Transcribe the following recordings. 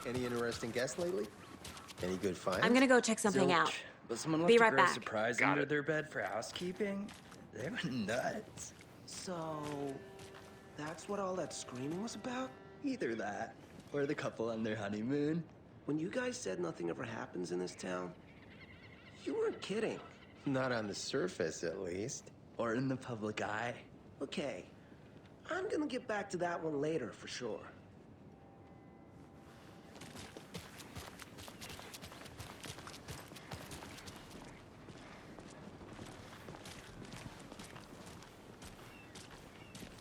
Any interesting guests lately? Any good finds? I'm gonna go check something out. But someone Be left right a gross back. surprise under their bed for housekeeping? They were nuts. So, that's what all that screaming was about? Either that, or the couple on their honeymoon. When you guys said nothing ever happens in this town, you weren't kidding. Not on the surface, at least. Or in the public eye. Okay, I'm gonna get back to that one later for sure.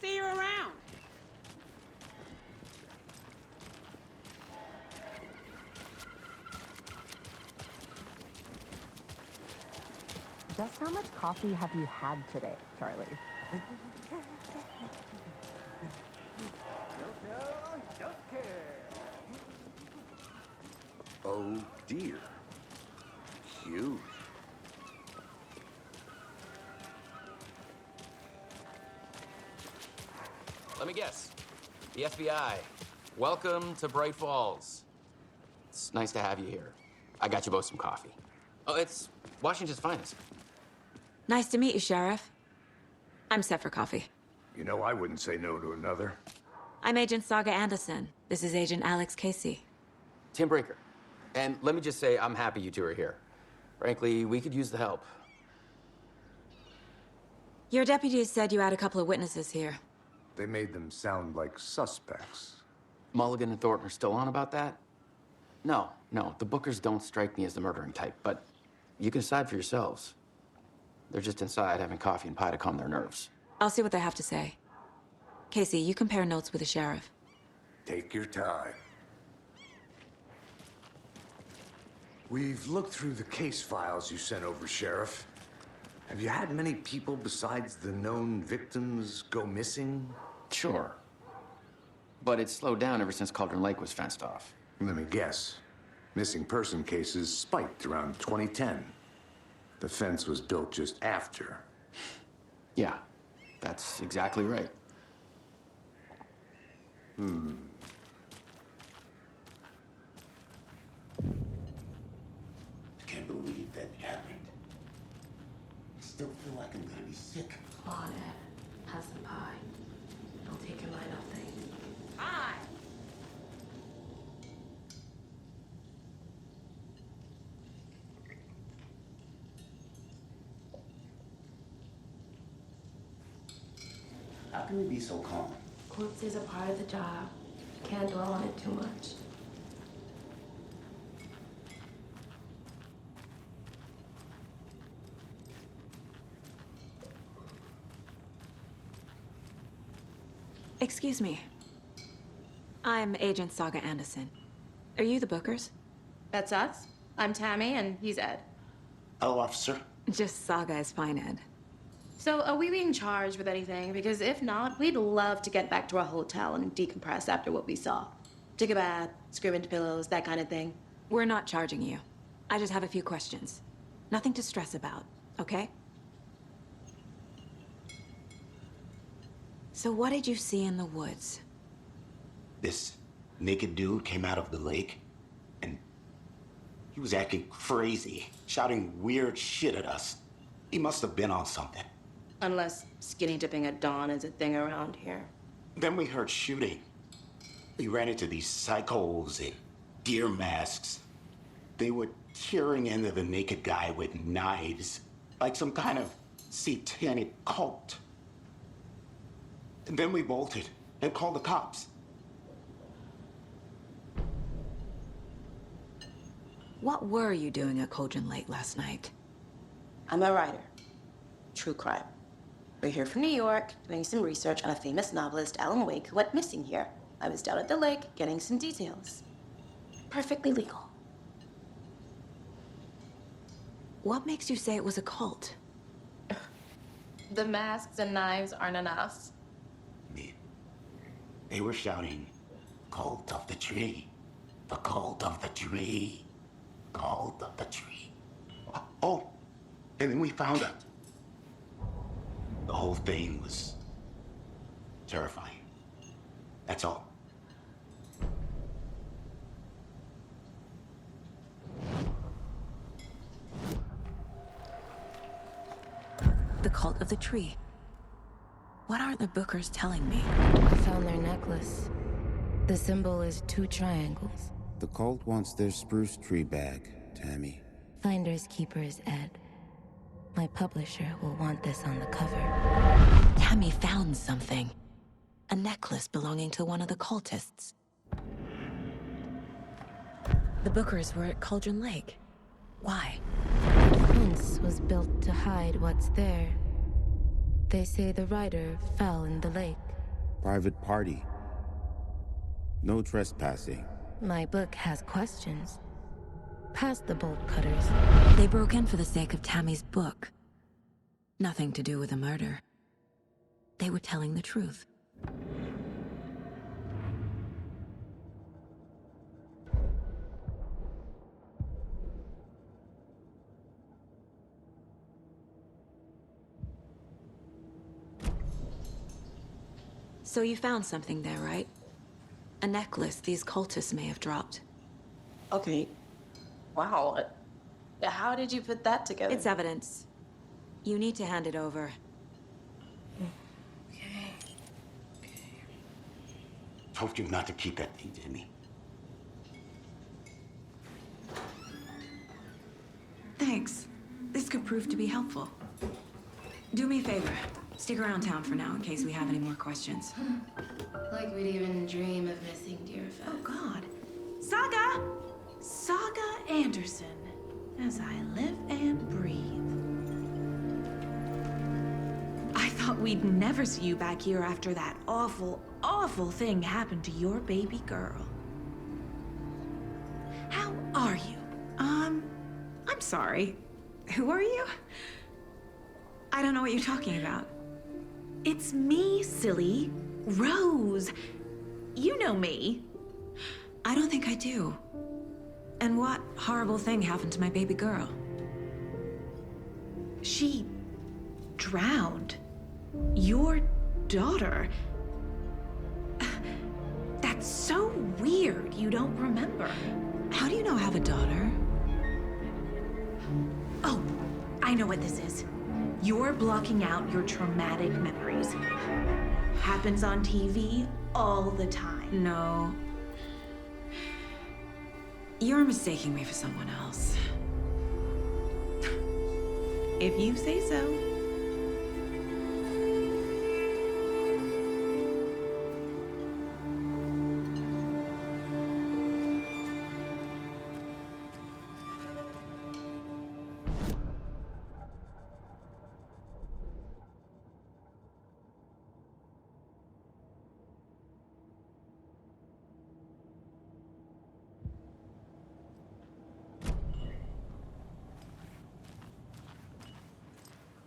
See you around. Just how much coffee have you had today, Charlie? Oh dear. Huge. Let me guess. The FBI. Welcome to Braight-Fall's. It's nice to have you here. I got you both some coffee. Oh, it's Washington's finest. Nice to meet you, Sheriff. I'm set for coffee. You know, I wouldn't say no to another. I'm Agent Sagу Андерсон. This is Agent Alex Кейси. Tim Breaker. And let me just say, I'm happy you two are here. Frankly, we could use the help. Your deputies said you had a couple of witnesses here. They made them sound like suspects. Mulligan and Thornton are still on about that? No, the Bookers don't strike me as the murdering type, but you can decide for yourselves. They're just inside having coffee and pie to calm their nerves. I'll see what they have to say. Casey, you compare notes with the sheriff. Take your time. We've looked through the case files you sent over, Sheriff. Have you had many people besides the known victims go missing? Sure. But it's slowed down ever since Cauldron Lake was fenced off. Let me guess. Missing person cases spiked around 2010. The fence was built just after. Yeah, that's exactly right. I can't believe that happened. I still feel like I'm gonna be sick. Come on, Ed. Have some pie. Don't take your mind off things. Hi. How can we be so calm? Corpses are part of the job. Can't dwell on it too much. Excuse me. I'm Agent Sagу Андерсон. Are you the Bookers? That's us. I'm Tammy, and he's Ed. Hello, officer. Just Saga is fine, Ed. So, are we being charged with anything? Because if not, we'd love to get back to our hotel and decompress after what we saw. Take a bath, scream into pillows, that kind of thing. We're not charging you. I just have a few questions. Nothing to stress about, okay? So what did you see in the woods? This naked dude came out of the lake, and he was acting crazy, shouting weird shit at us. He must have been on something. Unless skinny dipping at dawn is a thing around here. Then we heard shooting. We ran into these psychos in deer masks. They were tearing into the naked guy with knives, like some kind of satanic cult. And then we bolted and called the cops. What were you doing at Cauldron Lake last night? I'm a writer. True crime. We're here from New York, doing some research on a famous novelist, Alan Uwaick, who went missing here. I was down at the lake, getting some details. Perfectly legal. What makes you say it was a cult? The masks and knives aren't enough. They were shouting, "Cult of the tree, the cult of the tree, cult of the tree." Oh, and then we found out. The whole thing was terrifying. That's all. The cult of the tree. What aren't the Bookers telling me? I found their necklace. The symbol is 2 triangles. The cult wants their spruce tree back, Tammy. Finders keepers, Ed. My publisher will want this on the cover. Tammy found something. A necklace belonging to one of the cultists. The Bookers were at Cauldron Lake. Why? The fence was built to hide what's there. They say the rider fell in the lake. Private party. No trespassing. My book has questions. Past the bolt cutters. They broke in for the sake of Tammy's book. Nothing to do with a murder. They were telling the truth. So you found something there, right? A necklace these cultists may have dropped. Okay. Wow. How did you put that together? It's evidence. You need to hand it over. Okay. Told you not to keep that thing to me. Thanks. This could prove to be helpful. Do me a favor. Stick around town for now in case we have any more questions. Like we'd even dream of missing dear friends. Oh, God. Saga Anderson. As I live and breathe. I thought we'd never see you back here after that awful, awful thing happened to your baby girl. How are you? I'm sorry. Who are you? I don't know what you're talking about. It's me, silly. Rose. You know me. I don't think I do. And what horrible thing happened to my baby girl? She drowned. Your daughter. That's so weird you don't remember. How do you know I have a daughter? Oh, I know what this is. You're blocking out your traumatic memories. Happens on TV all the time. No. You're mistaking me for someone else. If you say so.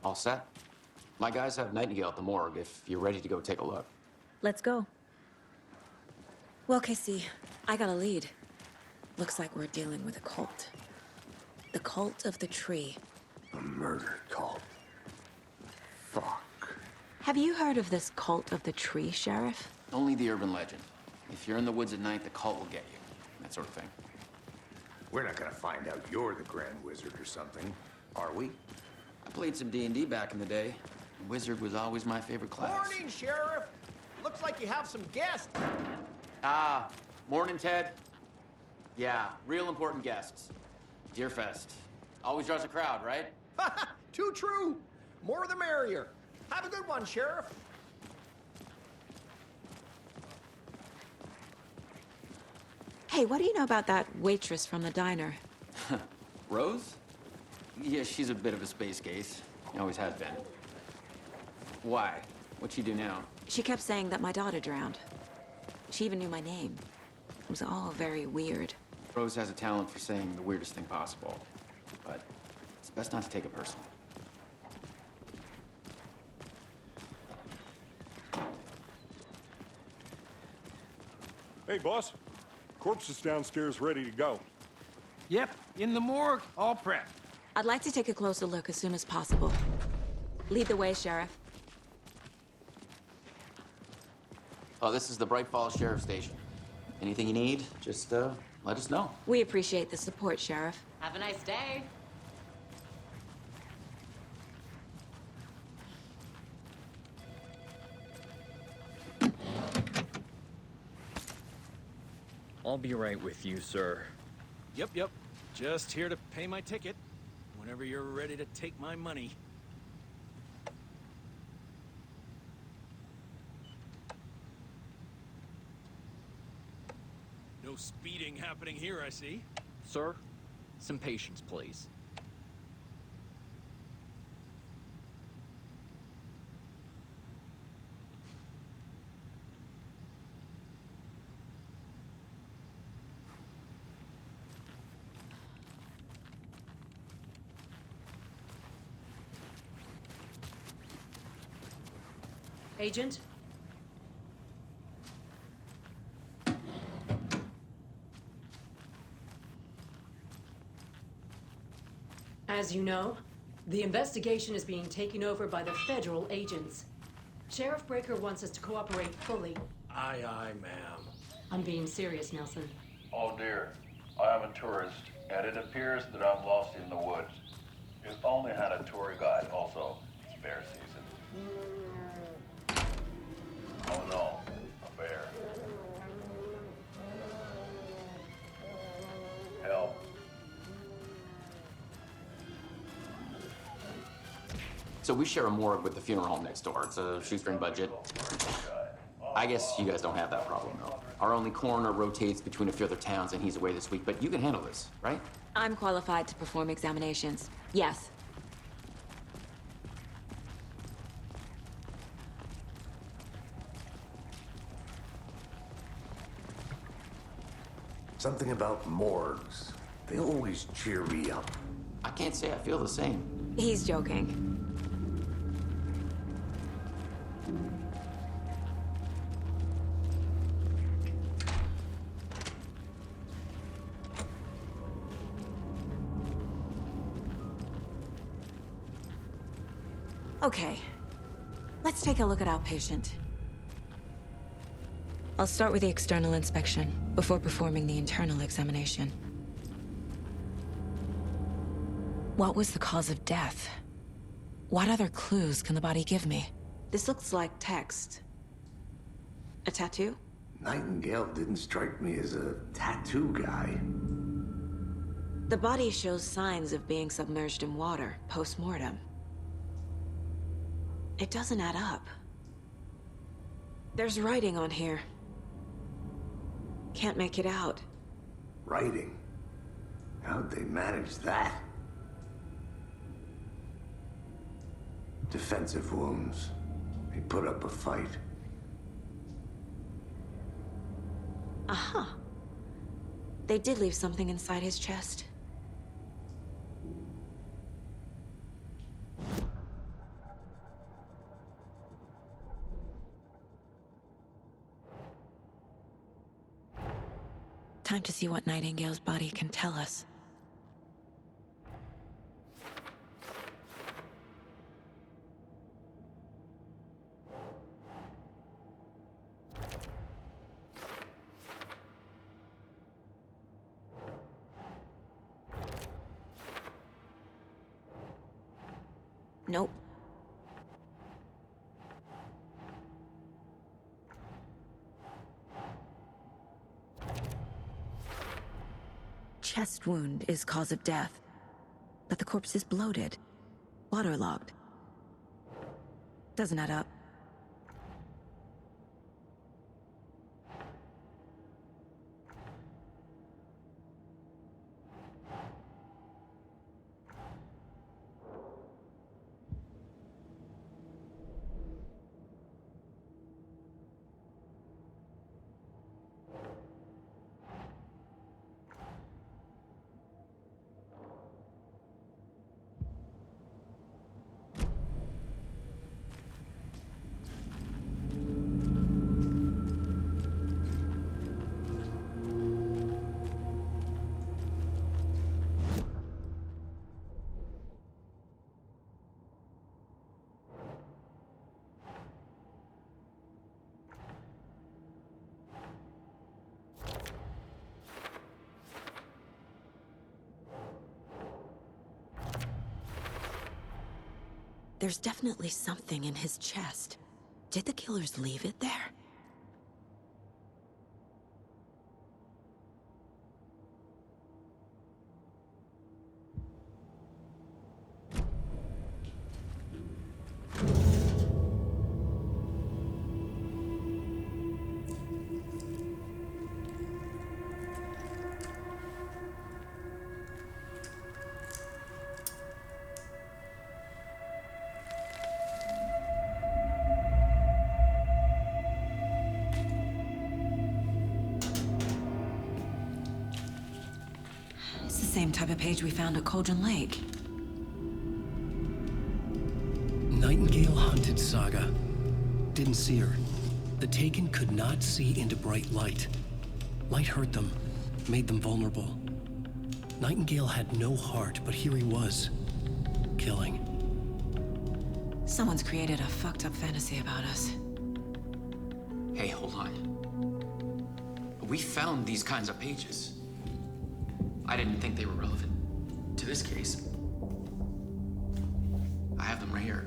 All set? My guys have Nightingale at the morgue if you're ready to go take a look. Let's go. Well, Casey, I got a lead. Looks like we're dealing with a cult. The cult of the tree. A murder cult. Fuck. Have you heard of this cult of the tree, Sheriff? Only the urban legend. If you're in the woods at night, the cult will get you. That sort of thing. We're not gonna find out you're the Grand Wizard or something, are we? I played some D&D back in the day. Wizard was always my favorite class. Morning, Sheriff. Looks like you have some guests. Ah, morning, Ted. Yeah, real important guests. Deerfest. Always draws a crowd, right? Too true. More the merrier. Have a good one, Sheriff. Hey, what do you know about that waitress from the diner? Rose? Yeah, she's a bit of a space case. Always has been. Why? What'd she do now? She kept saying that my daughter drowned. She even knew my name. It was all very weird. Rose has a talent for saying the weirdest thing possible. But it's best not to take it personal. Hey, boss. Corpse is downstairs ready to go. Yep, in the morgue, all prepped. I'd like to take a closer look as soon as possible. Lead the way, Sheriff. Oh, this is the Braight-Fall's Sheriff Station. Anything you need, just let us know. We appreciate the support, Sheriff. Have a nice day. I'll be right with you, sir. Yep. Just here to pay my ticket. Whenever you're ready to take my money. No speeding happening here, I see. Sir, some patience, please. Agent? As you know, the investigation is being taken over by the federal agents. Sheriff Breaker wants us to cooperate fully. Aye, ma'am. I'm being serious, Nelson. Oh dear, I am a tourist, and it appears that I'm lost in the woods. If only had a tour guide also. Bear season. Oh no, a bear. Help. So we share a morgue with the funeral home next door. It's a shoestring budget. I guess you guys don't have that problem, though. Our only coroner rotates between a few other towns, and he's away this week, but you can handle this, right? I'm qualified to perform examinations. Yes. Something about morgues. They always cheer me up. I can't say I feel the same. He's joking. Okay, let's take a look at our patient. I'll start with the external inspection before performing the internal examination. What was the cause of death? What other clues can the body give me? This looks like text. A tattoo? Nightingale didn't strike me as a tattoo guy. The body shows signs of being submerged in water post-mortem. It doesn't add up. There's writing on here. Can't make it out. Writing? How'd they manage that? Defensive wounds. He put up a fight. Aha. They did leave something inside his chest. Time to see what Nightingale's body can tell us. Nope. Chest wound is cause of death, but the corpse is bloated, waterlogged. Doesn't add up. There's definitely something in his chest. Did the killers leave it there? same type of page we found at Cauldron Lake. Nightingale hunted Saga. Didn't see her. The Taken could not see into bright light. Light hurt them, made them vulnerable. Nightingale had no heart, but here he was, killing. Someone's created a fucked up fantasy about us. Hey, hold on. We found these kinds of pages. I didn't think they were relevant to this case. I have them right here.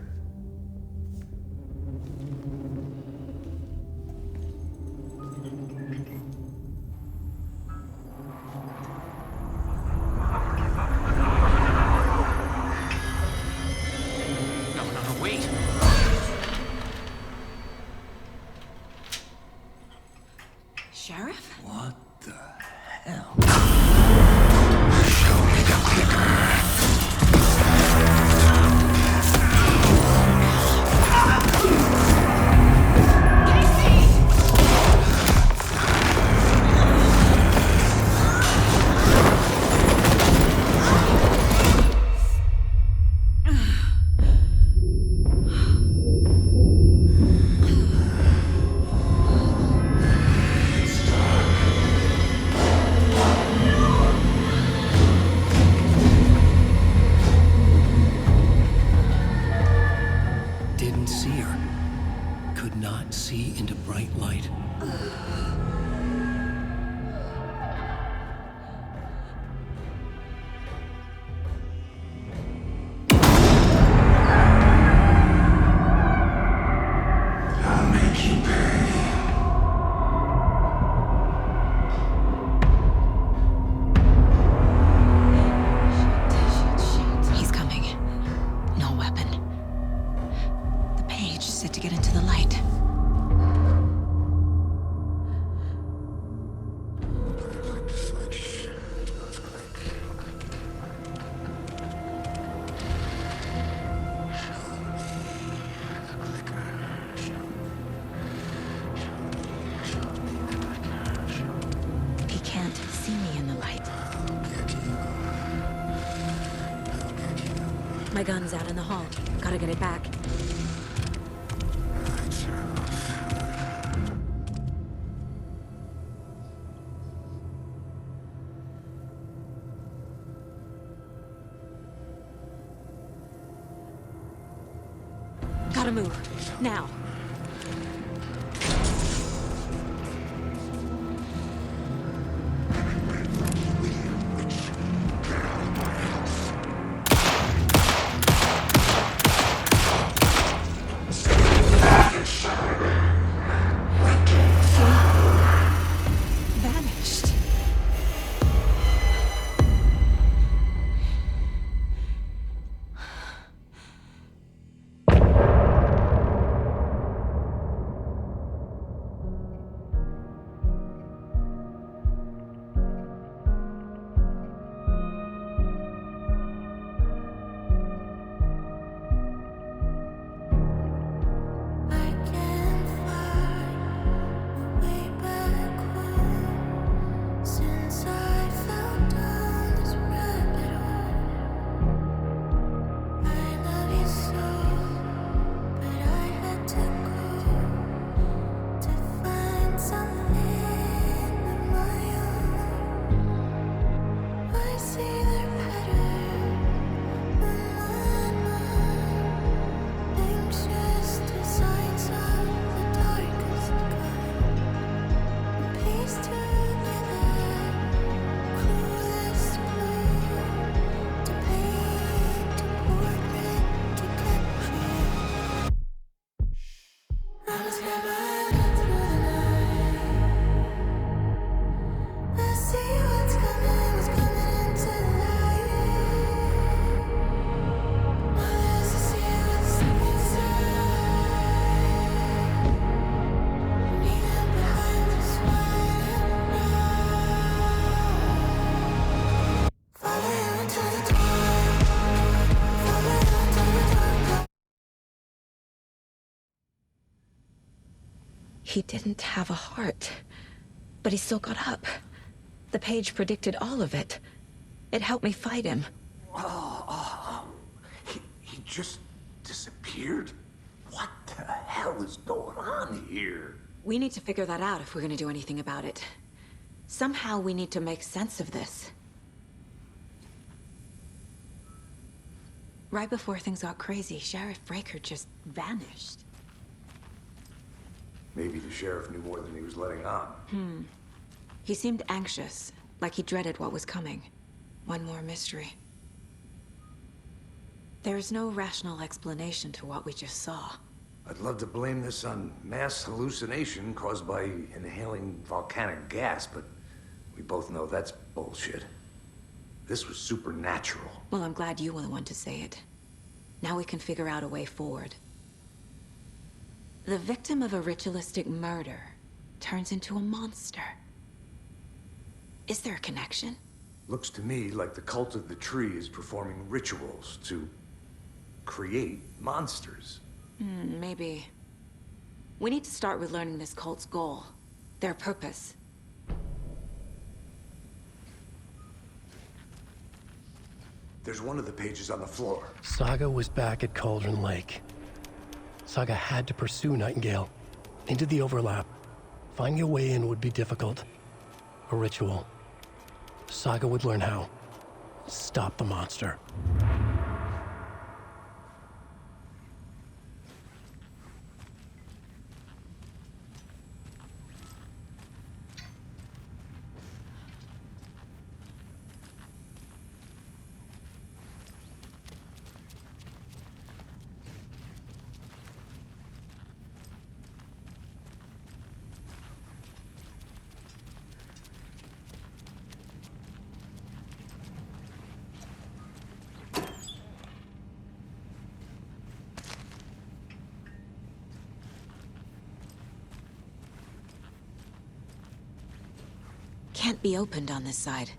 My gun's out in the hall. Gotta get it back. Gotta move. Now. He didn't have a heart, but he still got up. The page predicted all of it. It helped me fight him. He just disappeared? What the hell is going on here? We need to figure that out if we're gonna do anything about it. Somehow we need to make sense of this. Right before things got crazy, Sheriff Breaker just vanished. Maybe the sheriff knew more than he was letting on. He seemed anxious, like he dreaded what was coming. One more mystery. There is no rational explanation to what we just saw. I'd love to blame this on mass hallucination caused by inhaling volcanic gas, but we both know that's bullshit. This was supernatural. Well, I'm glad you were the one to say it. Now we can figure out a way forward. The victim of a ritualistic murder turns into a monster. Is there a connection? Looks to me like the cult of the tree is performing rituals to create monsters. Maybe. We need to start with learning this cult's goal, their purpose. There's one of the pages on the floor. Saga was back at Cauldron Lake. Saga had to pursue Nightingale into the overlap. Finding a way in would be difficult. A ritual. Saga would learn how. Stop the monster. Can't be opened on this side.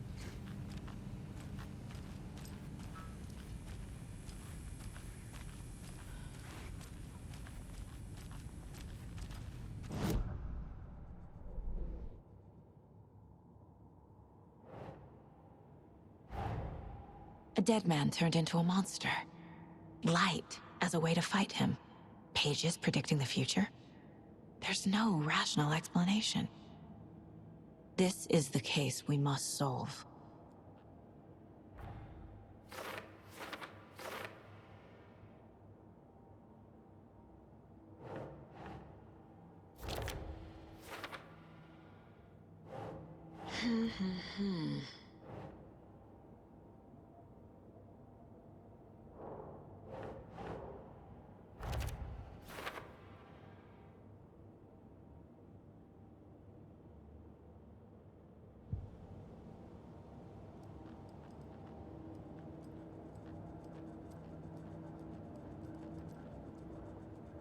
A dead man turned into a monster. Light as a way to fight him. Pages predicting the future. There's no rational explanation. This is the case we must solve.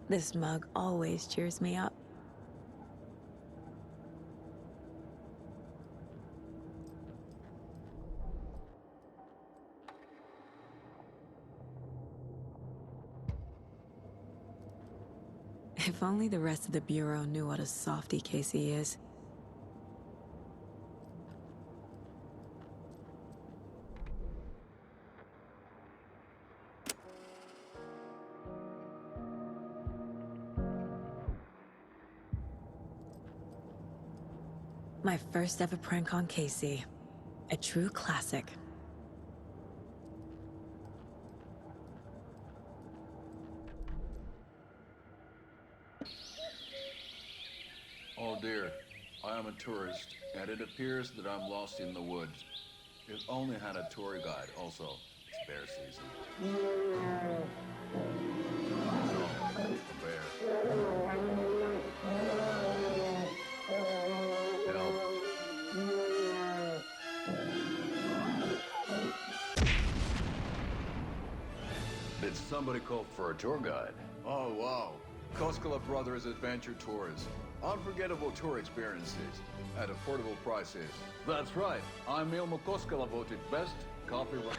This mug always cheers me up. If only the rest of the Bureau knew what a softy Casey is. My first ever prank on Casey. A true classic. Oh dear, I am a tourist, and it appears that I'm lost in the woods. If only had a tour guide also. It's bear season. No, a bear. Help. Did somebody call for a tour guide? Oh, wow. Koskela Brothers Adventure Tours. Unforgettable tour experiences at affordable prices. That's right. I'm Ilmo Koskela, voted best copyright.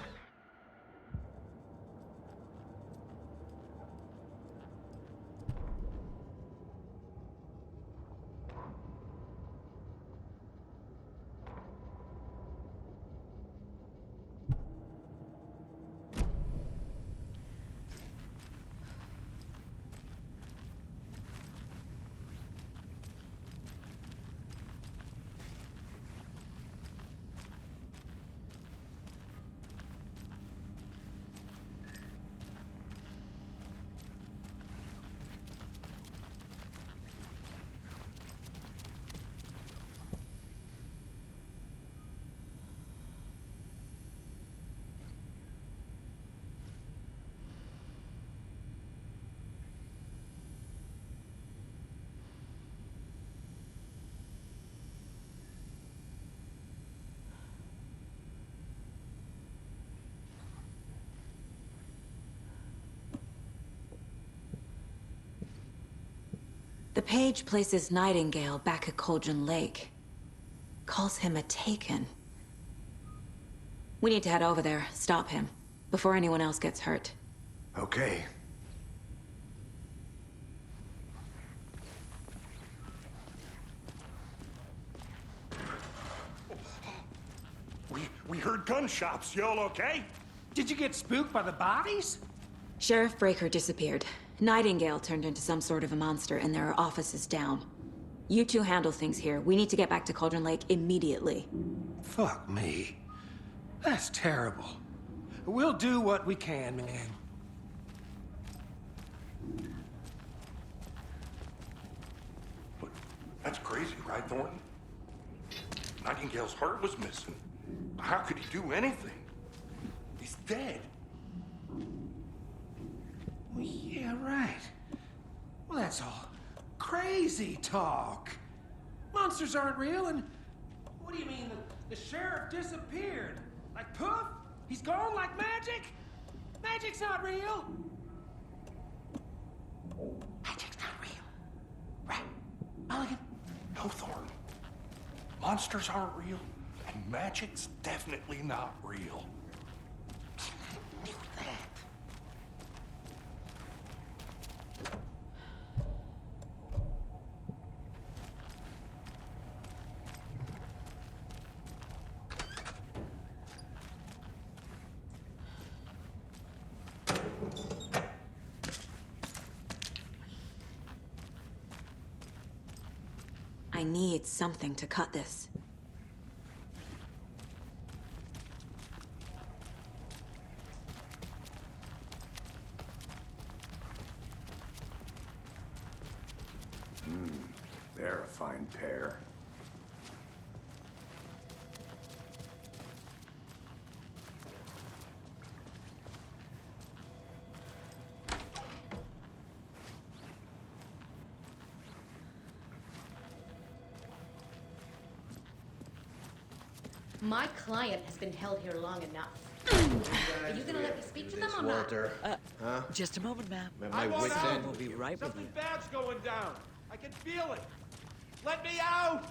The page places Nightingale back at Cauldron Lake. Calls him a Taken. We need to head over there, stop him, before anyone else gets hurt. Okay. We heard gunshots. Y'all okay? Did you get spooked by the bodies? Sheriff Breaker disappeared. Nightingale turned into some sort of a monster, and there are offices down. You two handle things here. We need to get back to Cauldron Lake immediately. Fuck me. That's terrible. We'll do what we can, man. That's crazy, right, Thornton? Nightingale's heart was missing. How could he do anything? He's dead. Well, yeah, right. Well, that's all crazy talk. Monsters aren't real, and what do you mean the sheriff disappeared? Like poof? He's gone like magic? Magic's not real. Magic's not real. Right, Mulligan? No, Thornton. Monsters aren't real, and magic's definitely not real. I knew that. I need something to cut this. They're a fine pair. My client has been held here long enough. Are you gonna let me speak to them or not? Walter. Huh? Just a moment, ma'am. My wit's end. We'll be right with you. Something bad's going down. I can feel it. Let me out!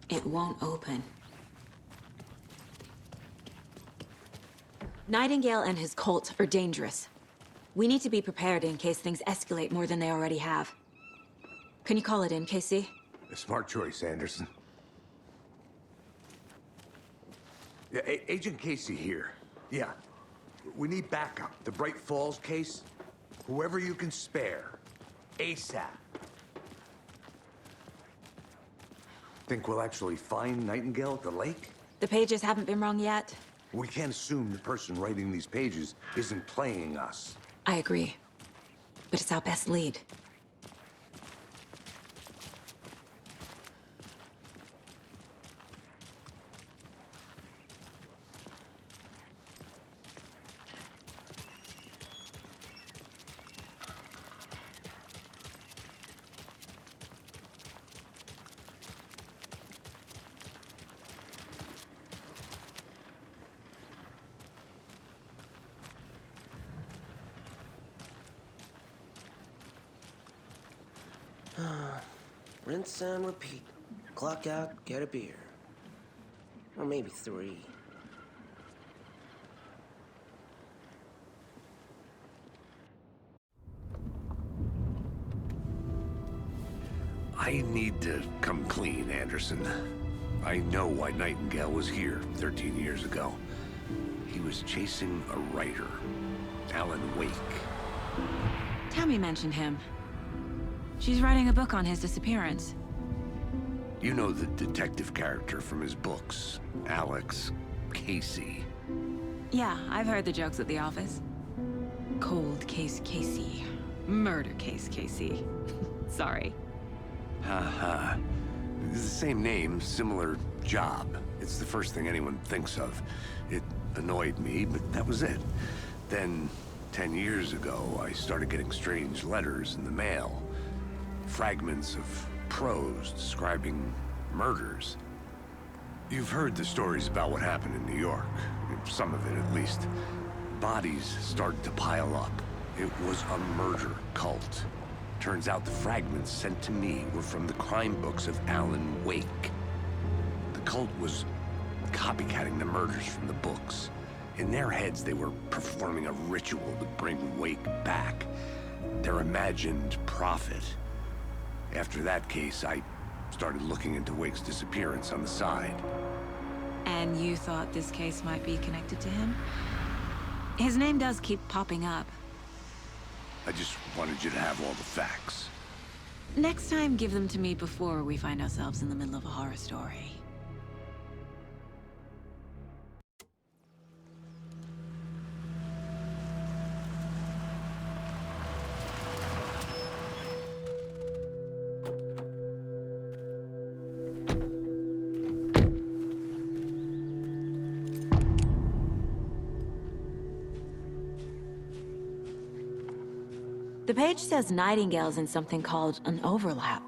It won't open. Nightingale and his cult are dangerous. We need to be prepared in case things escalate more than they already have. Can you call it in, Casey? A smart choice, Anderson. Yeah, Agent Casey here. Yeah. We need backup. The Braight-Fall's case. Whoever you can spare. ASAP. Think we'll actually find Nightingale at the lake? The pages haven't been wrong yet. We can't assume the person writing these pages isn't playing us. I agree. But it's our best lead. Rinse and repeat. Clock out, get a beer. Or maybe 3. I need to come clean, Anderson. I know why Nightingale was here 13 years ago. He was chasing a writer, Alan Uwaick. Tammy mentioned him. She's writing a book on his disappearance. You know the detective character from his books, Alex Кейси. Yeah, I've heard the jokes at the office. Cold case Casey. Murder case Casey. Sorry. Haha. It's the same name, similar job. It's the first thing anyone thinks of. It annoyed me, but that was it. Then, 10 years ago, I started getting strange letters in the mail. Fragments of prose describing murders. You've heard the stories about what happened in New York. Some of it, at least. Bodies started to pile up. It was a murder cult. Turns out the fragments sent to me were from the crime books of Alan Uwaick. The cult was copycatting the murders from the books. In their heads, they were performing a ritual to bring Uwaick back. Their imagined prophet. After that case, I started looking into Uwaick's disappearance on the side. And you thought this case might be connected to him? His name does keep popping up. I just wanted you to have all the facts. Next time, give them to me before we find ourselves in the middle of a horror story. The page says nightingales in something called an overlap.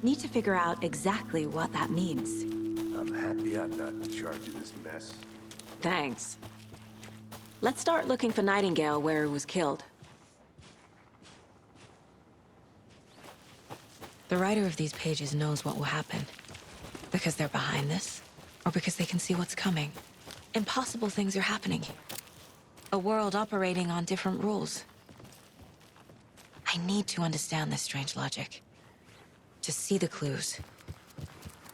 Need to figure out exactly what that means. I'm happy I'm not in charge of this mess. Thanks. Let's start looking for Nightingale where he was killed. The writer of these pages knows what will happen. Because they're behind this, or because they can see what's coming. Impossible things are happening. A world operating on different rules. I need to understand this strange logic. To see the clues.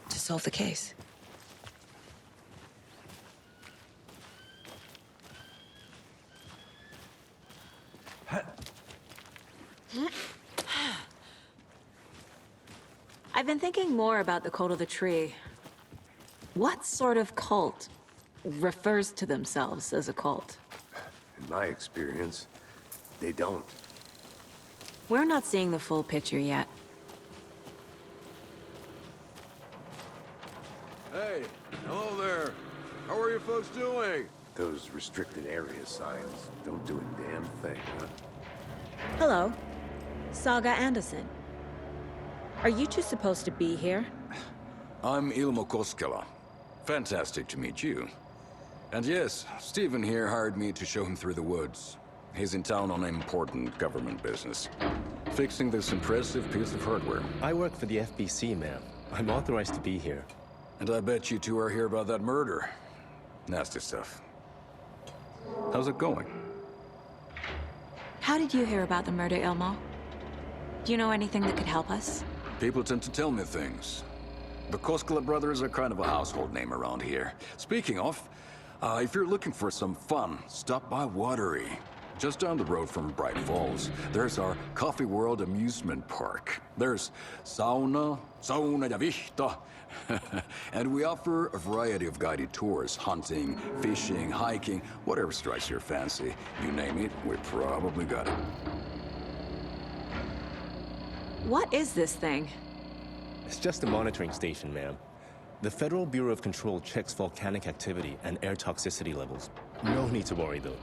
To solve the case. I've been thinking more about the cult of the tree. What sort of cult refers to themselves as a cult? In my experience, they don't. We're not seeing the full picture yet. Hey, hello there. How are you folks doing? Those restricted area signs don't do a damn thing, huh? Hello. Saga Anderson. Are you two supposed to be here? I'm Ilmo Koskela. Fantastic to meet you. And yes, Stephen here hired me to show him through the woods. He's in town on important government business. Fixing this impressive piece of hardware. I work for the FBC, ma'am. I'm authorized to be here. And I bet you two are here about that murder. Nasty stuff. How's it going? How did you hear about the murder, Ilmo? Do you know anything that could help us? People tend to tell me things. The Koskela brothers are kind of a household name around here. Speaking of, if you're looking for some fun, stop by Watery. Just down the road from Braight-Fålls, there's our Coffee World amusement park. There's sauna ja vihta. And we offer a variety of guided tours, hunting, fishing, hiking, whatever strikes your fancy. You name it, we probably got it. What is this thing? It's just a monitoring station, ma'am. The Federal Bureau of Control checks volcanic activity and air toxicity levels. No need to worry, though.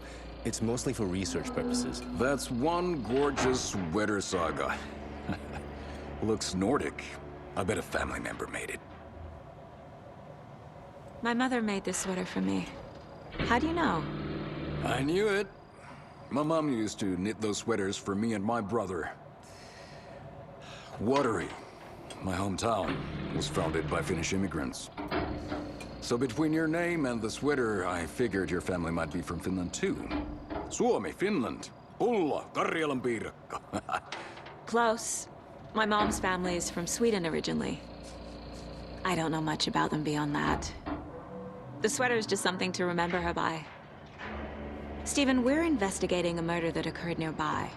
It's mostly for research purposes. That's one gorgeous sweater, Saga. Looks Nordic. I bet a family member made it. My mother made this sweater for me. How do you know? I knew it. My mom used to knit those sweaters for me and my brother. Watery, my hometown, was founded by Finnish immigrants. So between your name and the sweater, I figured your family might be from Finland too. Suomi, Finland. Ulla, Karjalan piirakka. Close. My mom's family is from Sweden originally. I don't know much about them beyond that. The sweater is just something to remember her by. Stephen, we're investigating a murder that occurred nearby.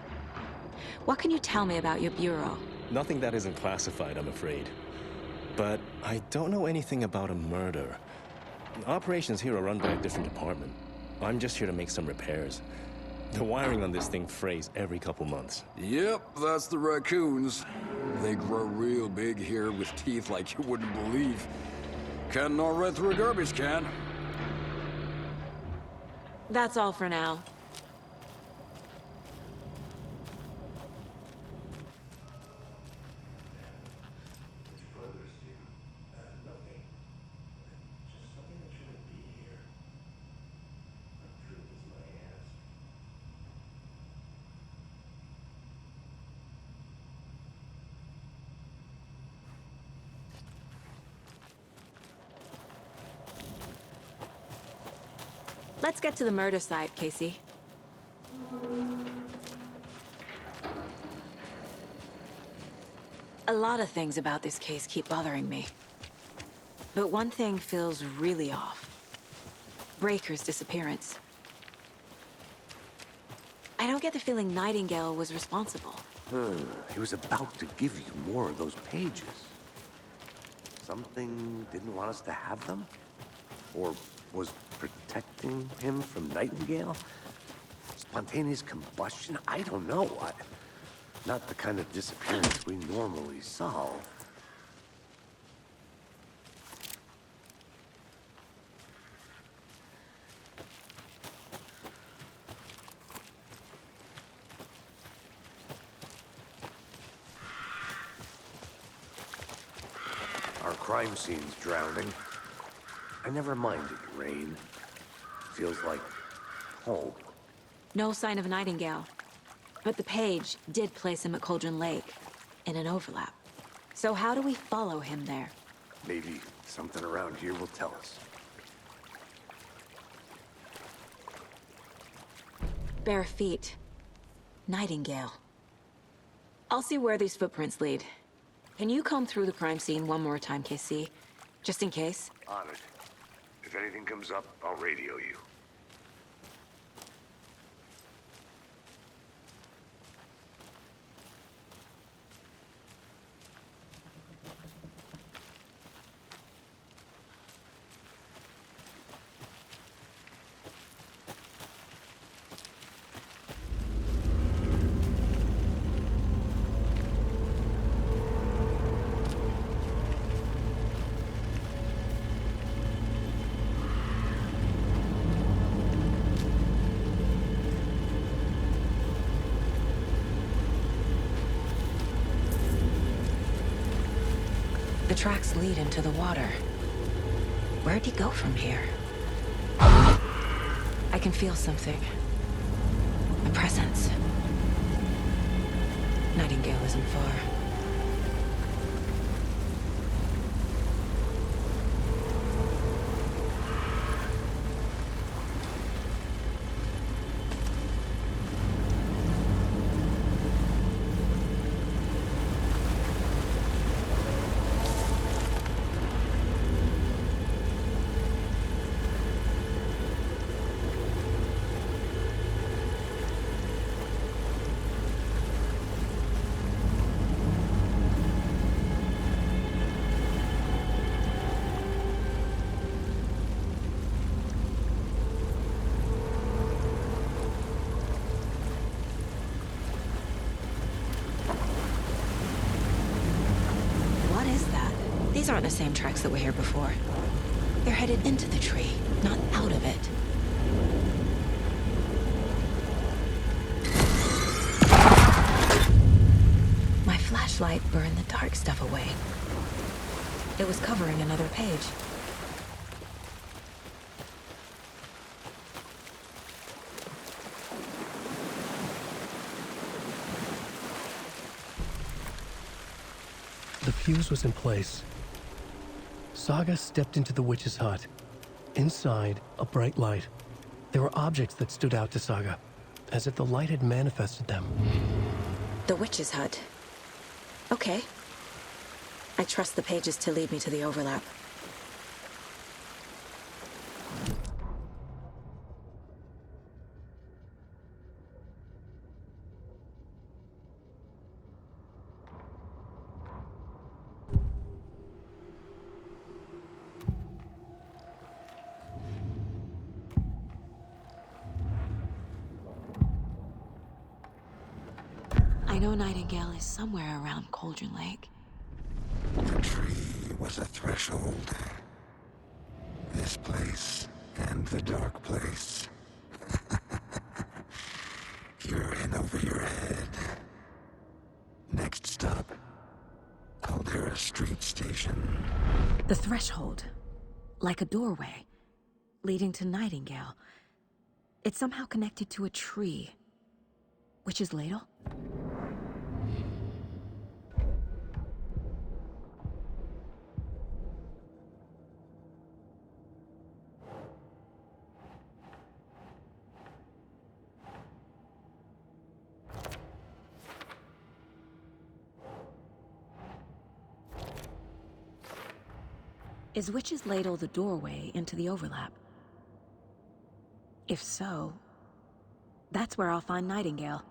What can you tell me about your bureau? Nothing that isn't classified, I'm afraid. But I don't know anything about a murder. Operations here are run by a different department. I'm just here to make some repairs. The wiring on this thing frays every couple months. Yep, that's the raccoons. They grow real big here with teeth like you wouldn't believe. Can't gnaw right through a garbage can. That's all for now. Let's get to the murder site, Casey. A lot of things about this case keep bothering me. But one thing feels really off. Breaker's disappearance. I don't get the feeling Nightingale was responsible. He was about to give you more of those pages. Something didn't want us to have them? Or was protecting him from Nightingale? Spontaneous combustion? I don't know. Not the kind of disappearance we normally solve. Our crime scene's drowning. I never minded rain. Feels like home. No sign of Nightingale. But the page did place him at Cauldron Lake, in an overlap. So how do we follow him there? Maybe something around here will tell us. Bare feet. Nightingale. I'll see where these footprints lead. Can you comb through the crime scene one more time, KC? Just in case? On it. If anything comes up, I'll radio you. The tracks lead into the water. Where'd he go from here? I can feel something. A presence. Nightingale isn't far. These aren't the same tracks that were here before. They're headed into the tree, not out of it. My flashlight burned the dark stuff away. It was covering another page. The fuse was in place. Saga stepped into the witch's hut. Inside, a bright light. There were objects that stood out to Saga, as if the light had manifested them. The witch's hut. Okay. I trust the pages to lead me to the overlap. know Nightingale is somewhere around Cauldron Lake. The tree was a threshold. This place and the dark place. You're in over your head. Next stop, Caldera Street Station. The threshold. Like a doorway. Leading to Nightingale. It's somehow connected to a tree. Witch's Ladle? Is Witch's Ladle the doorway into the overlap? If so, that's where I'll find Nightingale.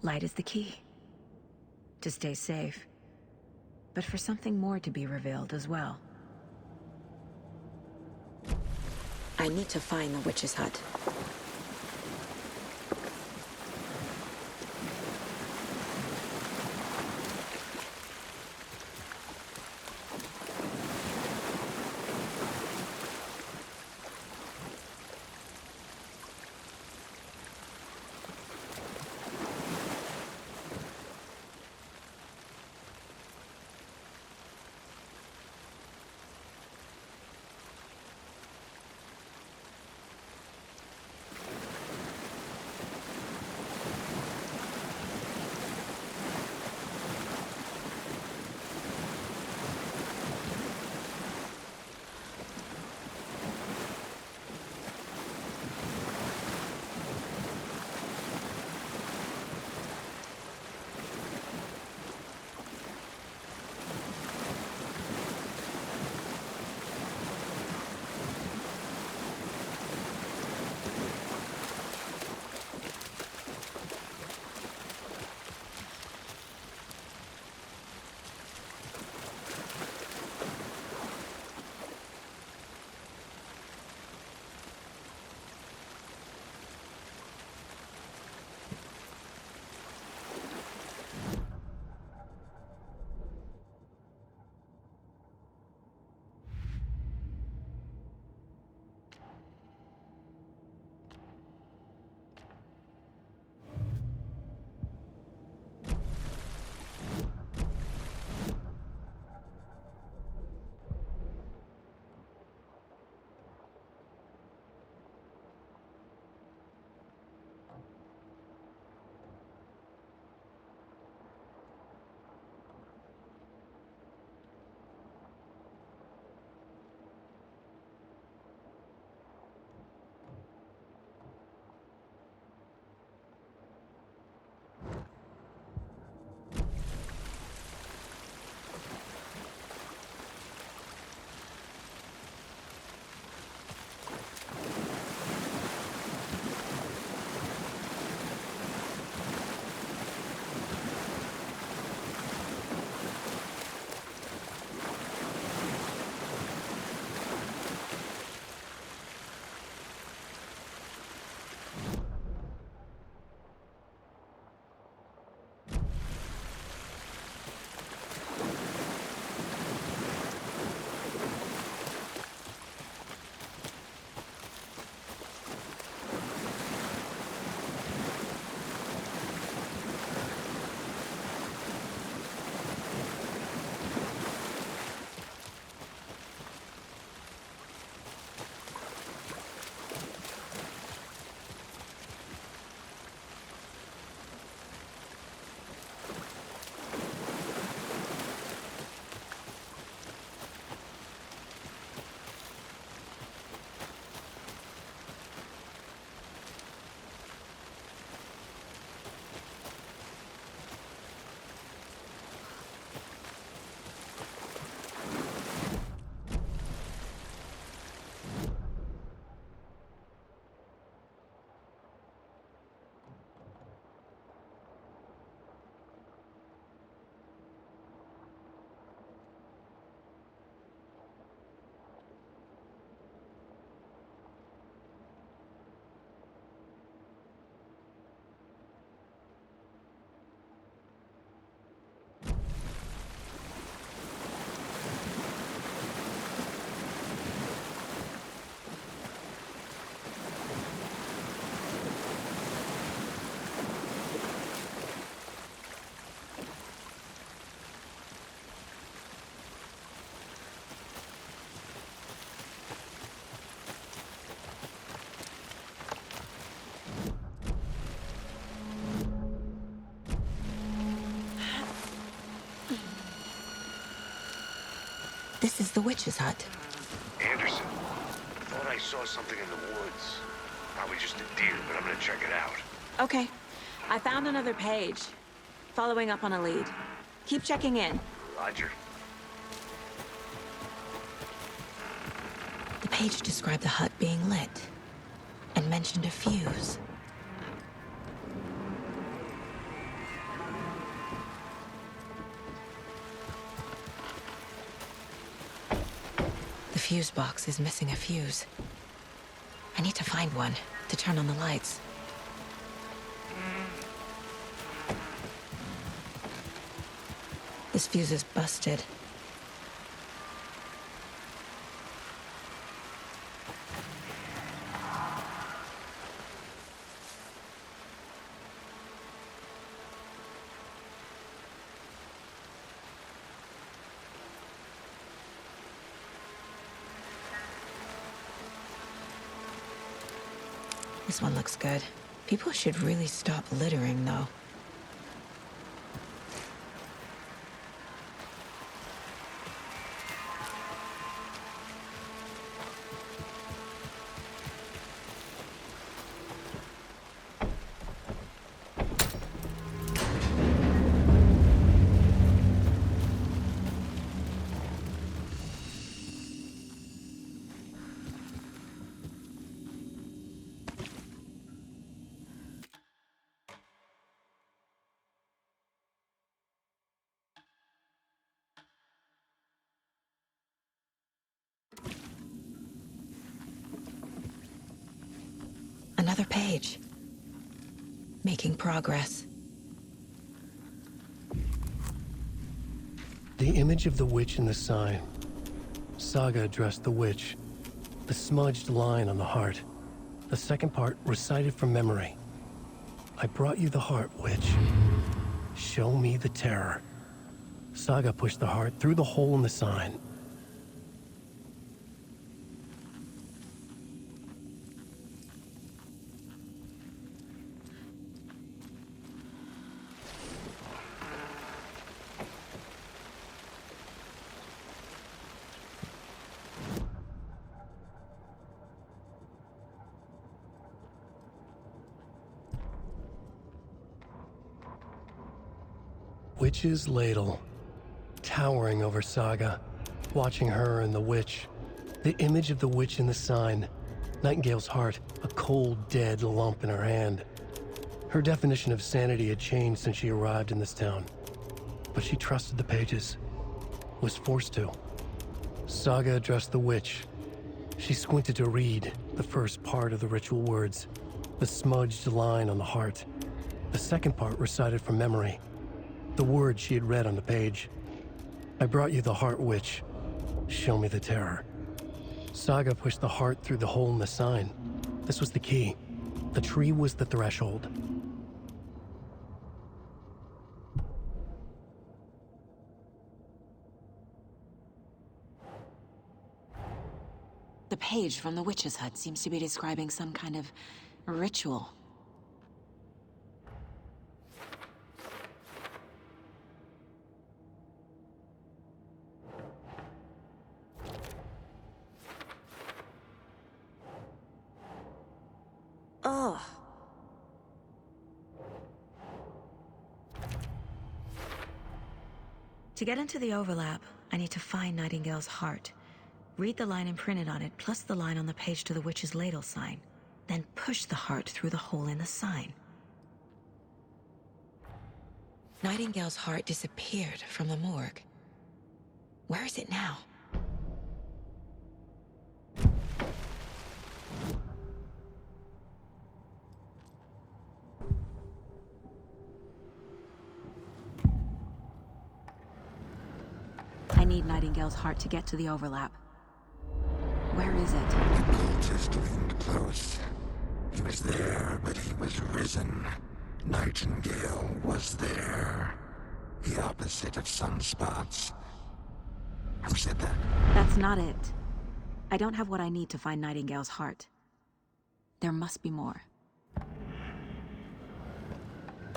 Light is the key. To stay safe. But for something more to be revealed as well. I need to find the witch's hut. the witch's hut. Anderson. Thought I saw something in the woods. Probably just a deer, but I'm gonna check it out. Okay. I found another page. Following up on a lead. Keep checking in. Roger. The page described the hut being lit and mentioned a fuse. The fuse box is missing a fuse. I need to find one to turn on the lights. This fuse is busted. This one looks good. People should really stop littering, though. Another page. Making progress. The image of the witch in the sign. Saga addressed the witch. The smudged line on the heart. The second part recited from memory. I brought you the heart, witch. Show me the terror. Saga pushed the heart through the hole in the sign. Witch's ladle, towering over Saga, watching her and the witch. The image of the witch in the sign, Nightingale's heart, a cold, dead lump in her hand. Her definition of sanity had changed since she arrived in this town, but she trusted the pages, was forced to. Saga addressed the witch. She squinted to read the first part of the ritual words, the smudged line on the heart. The second part recited from memory. The words she had read on the page. I brought you the heart, witch. Show me the terror. Saga pushed the heart through the hole in the sign. This was the key. The tree was the threshold. The page from the witch's hut seems to be describing some kind of ritual. Ugh. To get into the overlap, I need to find Nightingale's heart. Read the line imprinted on it, plus the line on the page to the witch's ladle sign. Then push the heart through the hole in the sign. Nightingale's heart disappeared from the morgue. Where is it now? I need Nightingale's heart to get to the overlap. Where is it? The cultist leaned close. He was there, but he was risen. Nightingale was there. The opposite of sunspots. Who said that? That's not it. I don't have what I need to find Nightingale's heart. There must be more.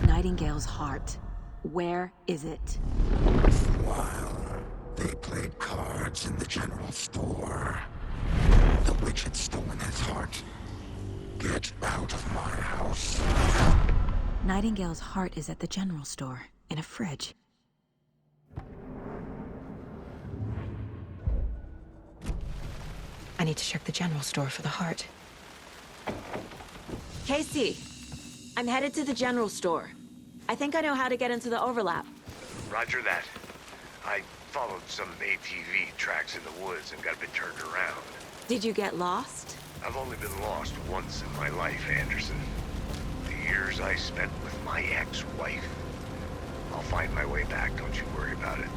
Nightingale's heart. Where is it? Meanwhile, they played cards in the general store. The witch had stolen his heart. Get out of my house. Nightingale's heart is at the general store, in a fridge. I need to check the general store for the heart. Casey, I'm headed to the general store. I think I know how to get into the overlap. Roger that. I followed some ATV tracks in the woods and got a bit turned around. Did you get lost? I've only been lost once in my life, Anderson. The years I spent with my ex-wife. I'll find my way back, don't you worry about it.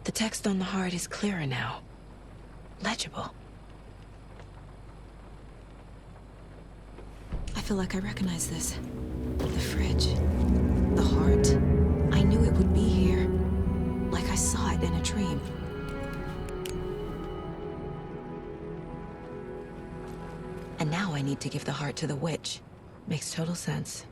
The text on the heart is clearer now. Legible. I feel like I recognize this. The fridge. The heart. I knew it would be here. Like I saw it in a dream. And now I need to give the heart to the witch. Makes total sense.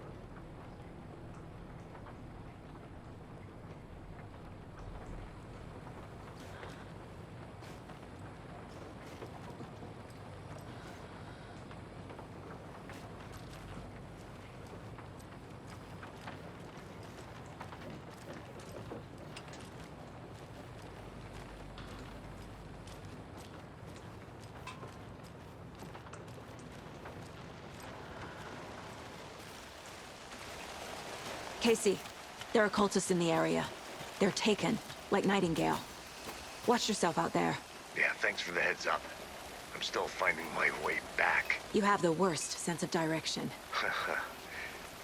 Casey, there are cultists in the area. They're taken, like Nightingale. Watch yourself out there. Yeah, thanks for the heads up. I'm still finding my way back. You have the worst sense of direction.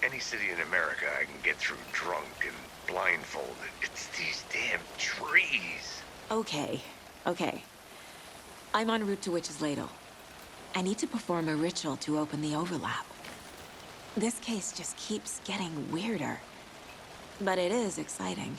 Any city in America I can get through drunk and blindfolded. It's these damn trees. Okay. I'm en route to Witch's Ladle. I need to perform a ritual to open the overlap. This case just keeps getting weirder. But it is exciting.